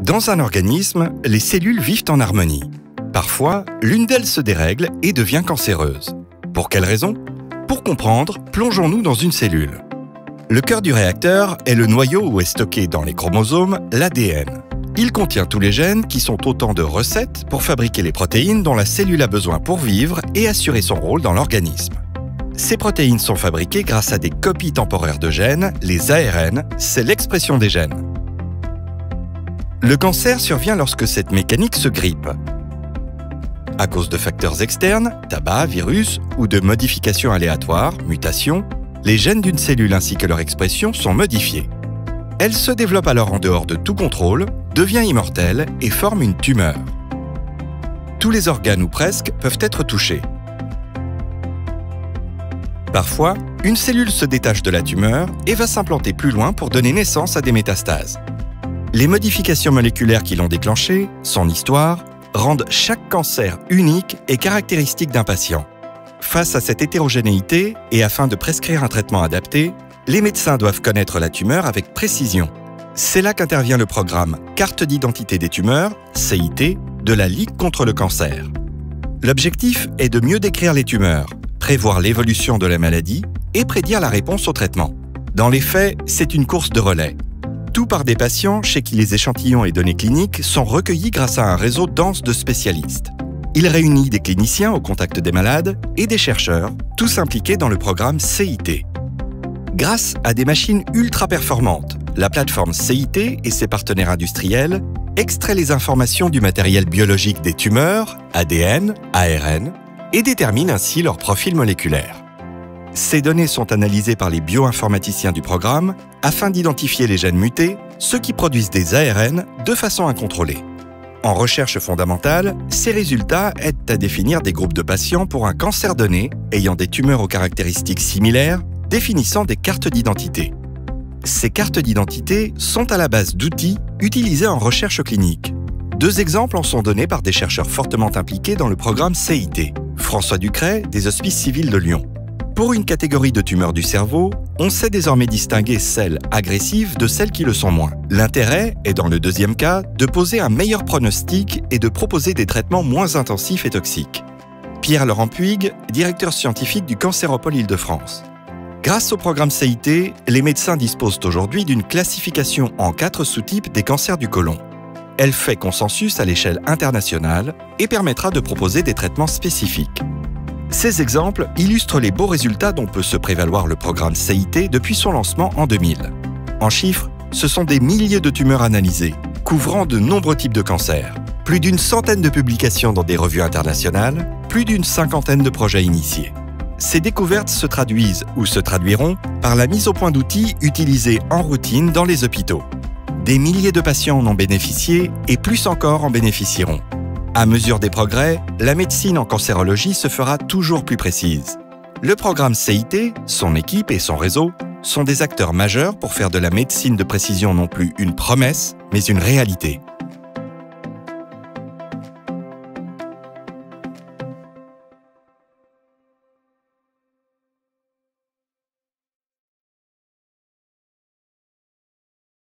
Dans un organisme, les cellules vivent en harmonie. Parfois, l'une d'elles se dérègle et devient cancéreuse. Pour quelle raison? Pour comprendre, plongeons-nous dans une cellule. Le cœur du réacteur est le noyau où est stocké dans les chromosomes l'ADN. Il contient tous les gènes qui sont autant de recettes pour fabriquer les protéines dont la cellule a besoin pour vivre et assurer son rôle dans l'organisme. Ces protéines sont fabriquées grâce à des copies temporaires de gènes, les ARN, c'est l'expression des gènes. Le cancer survient lorsque cette mécanique se grippe. À cause de facteurs externes, tabac, virus ou de modifications aléatoires, mutations, les gènes d'une cellule ainsi que leur expression sont modifiés. Elle se développe alors en dehors de tout contrôle, devient immortelle et forme une tumeur. Tous les organes ou presque peuvent être touchés. Parfois, une cellule se détache de la tumeur et va s'implanter plus loin pour donner naissance à des métastases. Les modifications moléculaires qui l'ont déclenchée, son histoire, rendent chaque cancer unique et caractéristique d'un patient. Face à cette hétérogénéité et afin de prescrire un traitement adapté, les médecins doivent connaître la tumeur avec précision. C'est là qu'intervient le programme Carte d'identité des tumeurs, CIT, de la Ligue contre le cancer. L'objectif est de mieux décrire les tumeurs, prévoir l'évolution de la maladie et prédire la réponse au traitement. Dans les faits, c'est une course de relais. Tout par des patients chez qui les échantillons et données cliniques sont recueillis grâce à un réseau dense de spécialistes. Il réunit des cliniciens au contact des malades et des chercheurs, tous impliqués dans le programme CIT. Grâce à des machines ultra performantes, la plateforme CIT et ses partenaires industriels extraient les informations du matériel biologique des tumeurs, ADN, ARN, et déterminent ainsi leur profil moléculaire. Ces données sont analysées par les bioinformaticiens du programme afin d'identifier les gènes mutés, ceux qui produisent des ARN de façon incontrôlée. En recherche fondamentale, ces résultats aident à définir des groupes de patients pour un cancer donné ayant des tumeurs aux caractéristiques similaires, définissant des cartes d'identité. Ces cartes d'identité sont à la base d'outils utilisés en recherche clinique. Deux exemples en sont donnés par des chercheurs fortement impliqués dans le programme CIT. François Ducret, des Hospices civils de Lyon. Pour une catégorie de tumeurs du cerveau, on sait désormais distinguer celles agressives de celles qui le sont moins. L'intérêt est, dans le deuxième cas, de poser un meilleur pronostic et de proposer des traitements moins intensifs et toxiques. Pierre-Laurent Puig, directeur scientifique du Cancéropole Île-de-France. Grâce au programme CIT, les médecins disposent aujourd'hui d'une classification en 4 sous-types des cancers du côlon. Elle fait consensus à l'échelle internationale et permettra de proposer des traitements spécifiques. Ces exemples illustrent les beaux résultats dont peut se prévaloir le programme CIT depuis son lancement en 2000. En chiffres, ce sont des milliers de tumeurs analysées, couvrant de nombreux types de cancers, plus d'une centaine de publications dans des revues internationales, plus d'une cinquantaine de projets initiés. Ces découvertes se traduisent ou se traduiront par la mise au point d'outils utilisés en routine dans les hôpitaux. Des milliers de patients en ont bénéficié et plus encore en bénéficieront. À mesure des progrès, la médecine en cancérologie se fera toujours plus précise. Le programme CIT, son équipe et son réseau sont des acteurs majeurs pour faire de la médecine de précision non plus une promesse, mais une réalité.